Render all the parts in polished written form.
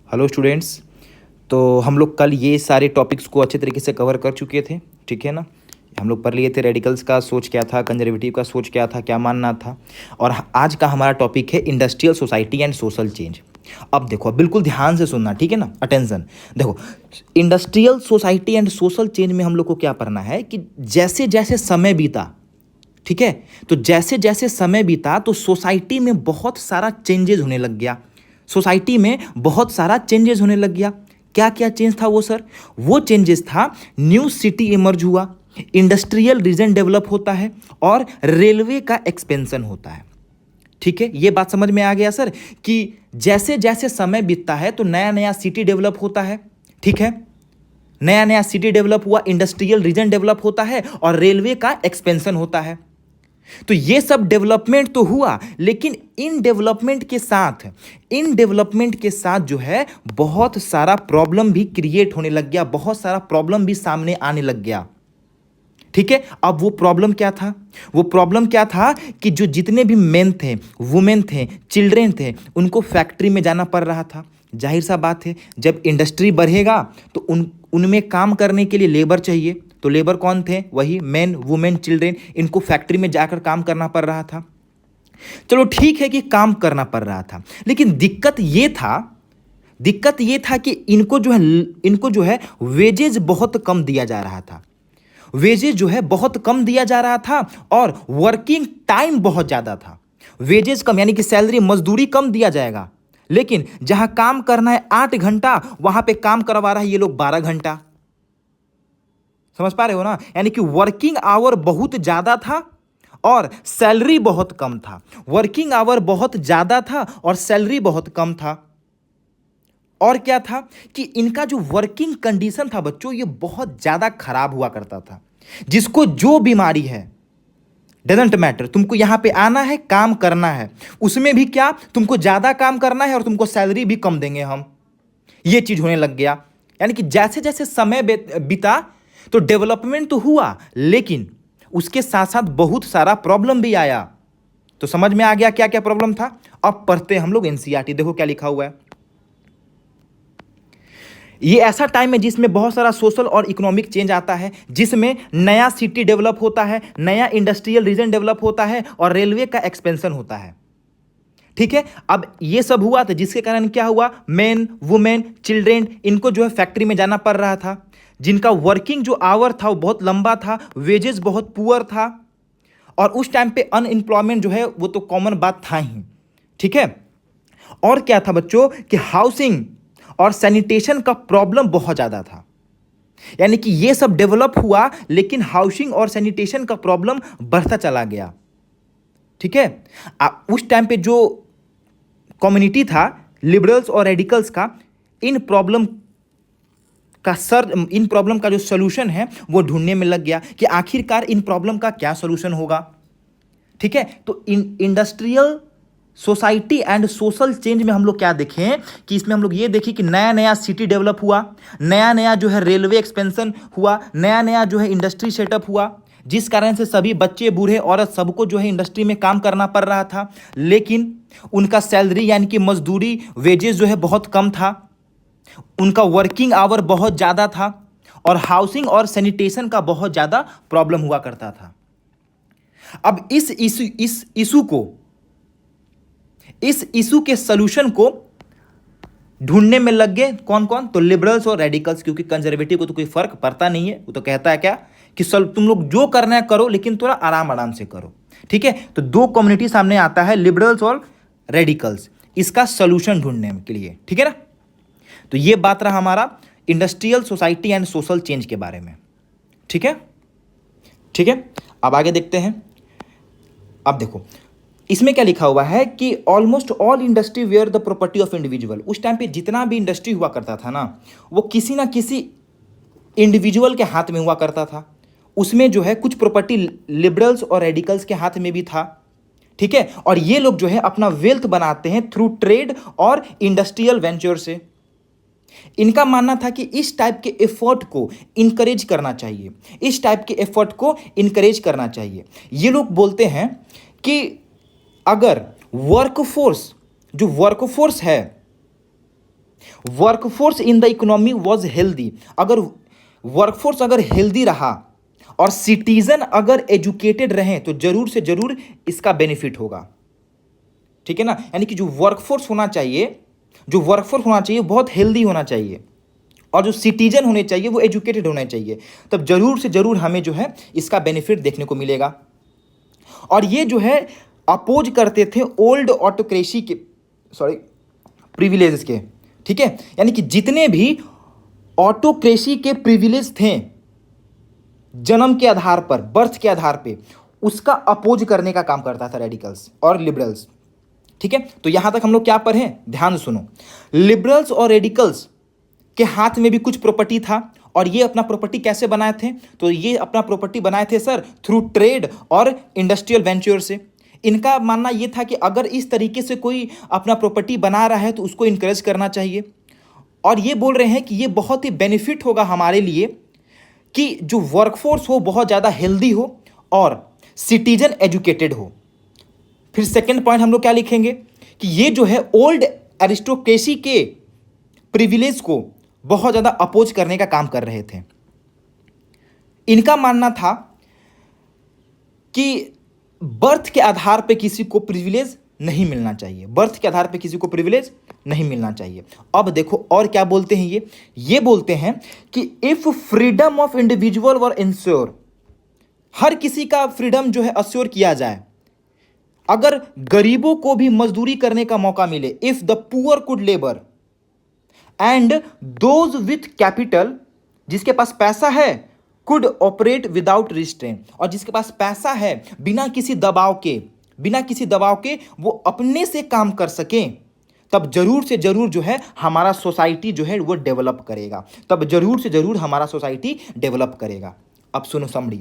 Hello students. तो हम लोग कल ये सारे टॉपिक्स को अच्छे तरीके से कवर कर चुके थे, ठीक है ना। हम लोग पढ़ लिए थे रेडिकल्स का सोच क्या था, कंजर्वेटिव का सोच क्या था, क्या मानना था। और आज का हमारा टॉपिक है industrial society and social change. अब देखो, बिल्कुल ध्यान से सुनना, ठीक है ना, अटेंशन। देखो, industrial society and social change में हम लोग को क्या पढ़ना है कि जैसे जैसे समय बीता, ठीक है, तो जैसे जैसे समय बीता तो सोसाइटी में बहुत सारा चेंजेस होने लग गया। सोसाइटी में बहुत सारा चेंजेस होने लग गया। क्या क्या चेंज था वो सर? वो चेंजेस था, न्यू सिटी इमर्ज हुआ, इंडस्ट्रियल रीजन डेवलप होता है और रेलवे का एक्सपेंशन होता है। ठीक है, ये बात समझ में आ गया सर कि जैसे जैसे समय बीतता है तो नया नया सिटी डेवलप होता है। ठीक है, नया नया सिटी डेवलप हुआ, इंडस्ट्रियल रीजन डेवलप होता है और रेलवे का एक्सपेंशन होता है। तो ये सब डेवलपमेंट तो हुआ, लेकिन इन डेवलपमेंट के साथ जो है बहुत सारा प्रॉब्लम भी क्रिएट होने लग गया, बहुत सारा प्रॉब्लम भी सामने आने लग गया। ठीक है, अब वो प्रॉब्लम क्या था? वो प्रॉब्लम क्या था कि जो जितने भी मेन थे, वुमेन थे, चिल्ड्रेन थे, उनको फैक्ट्री में जाना पड़ रहा था। जाहिर सा बात है, जब इंडस्ट्री बढ़ेगा तो उनमें काम करने के लिए लेबर चाहिए। तो लेबर कौन थे? वही मेन, वुमेन, चिल्ड्रेन। इनको फैक्ट्री में जाकर काम करना पड़ रहा था। चलो ठीक है कि काम करना पड़ रहा था, लेकिन दिक्कत ये था कि इनको जो है वेजेज बहुत कम दिया जा रहा था। वेजेज जो है बहुत कम दिया जा रहा था और वर्किंग टाइम बहुत ज़्यादा था। वेजेज कम यानी कि सैलरी, मजदूरी कम दिया जाएगा, लेकिन जहां काम करना है 8 घंटा, वहां पे काम करवा रहा है ये लोग 12 घंटा। समझ पा रहे हो ना? यानी कि वर्किंग आवर बहुत ज़्यादा था और सैलरी बहुत कम था। वर्किंग आवर बहुत ज़्यादा था और सैलरी बहुत कम था। और क्या था कि इनका जो वर्किंग कंडीशन था बच्चों, ये बहुत ज़्यादा खराब हुआ करता था। जिसको जो बीमारी है, डजेंट मैटर, तुमको यहां पे आना है, काम करना है। उसमें भी क्या, तुमको ज़्यादा काम करना है और तुमको सैलरी भी कम देंगे हम। ये चीज़ होने लग गया। यानी कि जैसे जैसे समय बीता तो डेवलपमेंट तो हुआ, लेकिन उसके साथ साथ बहुत सारा प्रॉब्लम भी आया। तो समझ में आ गया क्या क्या प्रॉब्लम था? अब पढ़ते हैं हम लोग एनसीईआरटी। देखो क्या लिखा हुआ है। ये ऐसा टाइम है जिसमें बहुत सारा सोशल और इकोनॉमिक चेंज आता है, जिसमें नया सिटी डेवलप होता है, नया इंडस्ट्रियल रीजन डेवलप होता है और रेलवे का एक्सपेंशन होता है। ठीक है, अब ये सब हुआ था जिसके कारण क्या हुआ, मेन, वुमेन, चिल्ड्रेन, इनको जो है फैक्ट्री में जाना पड़ रहा था। जिनका वर्किंग जो आवर था वो बहुत लंबा था, वेजेस बहुत पुअर था और उस टाइम पे अनएम्प्लॉयमेंट जो है वो तो कॉमन बात था ही। ठीक है, और क्या था बच्चों कि हाउसिंग और सैनिटेशन का प्रॉब्लम बहुत ज़्यादा था। यानी कि ये सब डेवलप हुआ, लेकिन हाउसिंग और सैनिटेशन का प्रॉब्लम बढ़ता चला गया। ठीक है, उस टाइम पे जो कम्युनिटी था, लिबरल्स और रेडिकल्स का, इन प्रॉब्लम का जो सोल्यूशन है वो ढूंढने में लग गया कि आखिरकार इन प्रॉब्लम का क्या सोल्यूशन होगा। ठीक है, तो industrial society and social change में हम लोग क्या देखें कि इसमें हम लोग ये देखें कि नया नया सिटी डेवलप हुआ, नया नया जो है रेलवे एक्सपेंशन हुआ, नया नया जो है इंडस्ट्री सेटअप हुआ, जिस कारण से सभी बच्चे, बूढ़े, औरत, सबको जो है इंडस्ट्री में काम करना पड़ रहा था, लेकिन उनका सैलरी यानी कि मजदूरी, वेजेस जो है बहुत कम था, उनका वर्किंग आवर बहुत ज़्यादा था और हाउसिंग और सैनिटेशन का बहुत ज़्यादा प्रॉब्लम हुआ करता था। अब इस इशू के सॉल्यूशन को ढूंढने में लग गए कौन कौन? तो लिबरल्स और रेडिकल्स, क्योंकि कंजर्वेटिव को तो कोई फर्क पड़ता नहीं है। वो तो कहता है क्या कि तुम लोग जो करना है करो, लेकिन थोड़ा आराम आराम से करो। ठीक है, तो दो कम्युनिटी सामने आता है, लिबरल्स और रेडिकल्स, इसका सॉल्यूशन ढूंढने के लिए। ठीक है ना, तो ये बात रहा हमारा industrial society and social change के बारे में। ठीक है, ठीक है, अब आगे देखते हैं। अब देखो इसमें क्या लिखा हुआ है कि almost all industry where the property of individual. उस टाइम पे जितना भी इंडस्ट्री हुआ करता था ना, वो किसी ना किसी इंडिविजुअल के हाथ में हुआ करता था। उसमें जो है कुछ प्रॉपर्टी लिबरल्स और रेडिकल्स के हाथ में भी था। ठीक है, और ये लोग जो है अपना वेल्थ बनाते हैं थ्रू ट्रेड और इंडस्ट्रियल वेंचर से। इनका मानना था कि इस टाइप के एफर्ट को इनकरेज करना चाहिए, इस टाइप के एफर्ट को इनकरेज करना चाहिए। ये लोग बोलते हैं कि अगर workforce workforce in the economy was healthy, अगर वर्कफोर्स अगर हेल्दी रहा और सिटीजन अगर एजुकेटेड रहे तो जरूर से जरूर इसका बेनिफिट होगा, ठीक है ना। यानी कि जो वर्कफोर्स होना चाहिए, जो वर्कफोर्स होना चाहिए बहुत हेल्दी होना चाहिए, और जो सिटीजन होने चाहिए वो एजुकेटेड होने चाहिए, तब जरूर से जरूर हमें जो है इसका बेनिफिट देखने को मिलेगा। और ये जो है अपोज करते थे ओल्ड ऑटोक्रेसी के, सॉरी, प्रिविलेजेस के, ठीक है। यानी कि जितने भी ऑटोक्रेसी के प्रिविलेज थे जन्म के आधार पर, बर्थ के आधार पे, उसका अपोज करने का काम करता था रेडिकल्स और लिबरल्स, ठीक है। तो यहां तक हम लोग क्या पढ़े, ध्यान से सुनो। लिबरल्स और रेडिकल्स के हाथ में भी कुछ प्रॉपर्टी था, और ये अपना प्रॉपर्टी कैसे बनाए थे, तो ये अपना प्रॉपर्टी बनाए थे सर थ्रू ट्रेड और इंडस्ट्रियल वेंचर से। इनका मानना ये था कि अगर इस तरीके से कोई अपना प्रॉपर्टी बना रहा है तो उसको इनकरेज करना चाहिए, और ये बोल रहे हैं कि ये बहुत ही बेनिफिट होगा हमारे लिए कि जो वर्कफोर्स हो बहुत ज़्यादा हेल्दी हो और सिटीजन एजुकेटेड हो। फिर सेकेंड पॉइंट हम लोग क्या लिखेंगे कि ये जो है ओल्ड एरिस्टोक्रेसी के प्रिविलेज को बहुत ज़्यादा अपोज करने का काम कर रहे थे। इनका मानना था कि बर्थ के आधार पे किसी को प्रिविलेज नहीं मिलना चाहिए, बर्थ के आधार पे किसी को प्रिविलेज नहीं मिलना चाहिए। अब देखो और क्या बोलते हैं ये बोलते हैं कि if freedom of individual were ensure, हर किसी का फ्रीडम जो है अश्योर किया जाए, अगर गरीबों को भी मजदूरी करने का मौका मिले, if the poor could labour and those with capital, जिसके पास पैसा है, कुड ऑपरेट विदाउट रिस्ट्रेन, और जिसके पास पैसा है बिना किसी दबाव के वो अपने से काम कर सकें, तब जरूर से जरूर जो है हमारा सोसाइटी जो है वो डेवलप करेगा, तब जरूर से जरूर हमारा सोसाइटी डेवलप करेगा। अब सुनो समरी,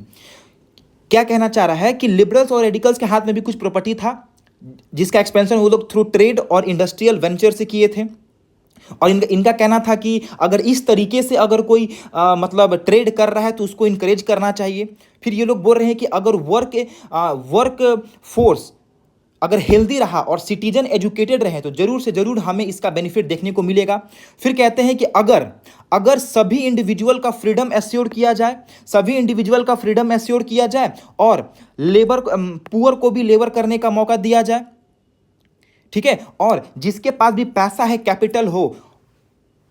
क्या कहना चाह रहा है कि लिबरल्स और रेडिकल्स के हाथ में भी कुछ प्रॉपर्टी था जिसका एक्सपेंशन वो लोग थ्रू ट्रेड और इंडस्ट्रियल वेंचर से किए थे, और इनका कहना था कि अगर इस तरीके से अगर कोई मतलब ट्रेड कर रहा है तो उसको इनकरेज करना चाहिए। फिर ये लोग बोल रहे हैं कि अगर वर्क फोर्स अगर हेल्दी रहा और सिटीजन एजुकेटेड रहे तो जरूर से जरूर हमें इसका बेनिफिट देखने को मिलेगा। फिर कहते हैं कि अगर सभी इंडिविजुअल का फ्रीडम एश्योर किया जाए और लेबर पुअर को भी लेबर करने का मौका दिया जाए, ठीक है, और जिसके पास भी पैसा है, कैपिटल हो,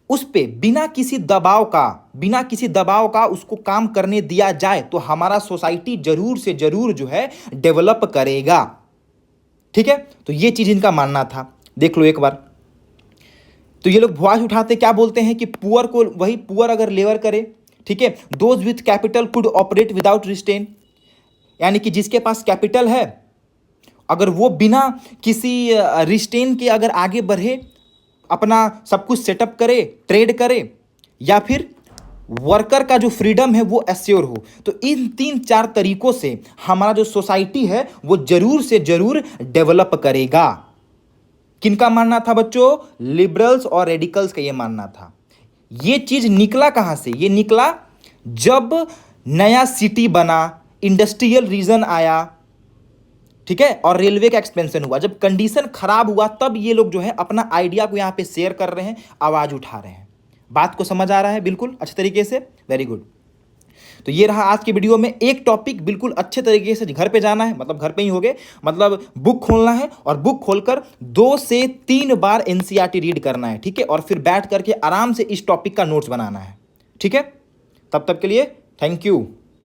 उस पे बिना किसी दबाव का उसको काम करने दिया जाए, तो हमारा सोसाइटी जरूर से जरूर जो है डेवलप करेगा, ठीक है। तो ये चीज इनका मानना था, देख लो एक बार। तो ये लोग वॉइस उठाते क्या बोलते हैं कि पुअर अगर लेबर करे, ठीक है, those with capital could operate without restrain, यानी कि जिसके पास कैपिटल है अगर वो बिना किसी रिस्ट्रेन के अगर आगे बढ़े, अपना सब कुछ सेटअप करे, ट्रेड करे, या फिर वर्कर का जो फ्रीडम है वो एश्योर हो, तो इन 3-4 तरीकों से हमारा जो सोसाइटी है वो जरूर से जरूर डेवलप करेगा। किनका मानना था बच्चों? लिबरल्स और रेडिकल्स का ये मानना था। ये चीज निकला कहां से? ये निकला जब नया सिटी बना, इंडस्ट्रियल रीजन आया, ठीक है, और रेलवे का एक्सपेंशन हुआ, जब कंडीशन खराब हुआ तब ये लोग जो है अपना आइडिया को यहां पे शेयर कर रहे हैं, आवाज उठा रहे हैं। बात को समझ आ रहा है बिल्कुल अच्छे तरीके से? Very good. तो ये रहा आज की वीडियो में एक टॉपिक, बिल्कुल अच्छे तरीके से घर पे जाना है, मतलब घर पे ही होगे, मतलब बुक खोलना है और बुक खोलकर 2 से 3 बार एनसीईआरटी रीड करना है, ठीक है, और फिर बैठ करके आराम से इस टॉपिक का नोट्स बनाना है, ठीक है। तब तक के लिए थैंक यू।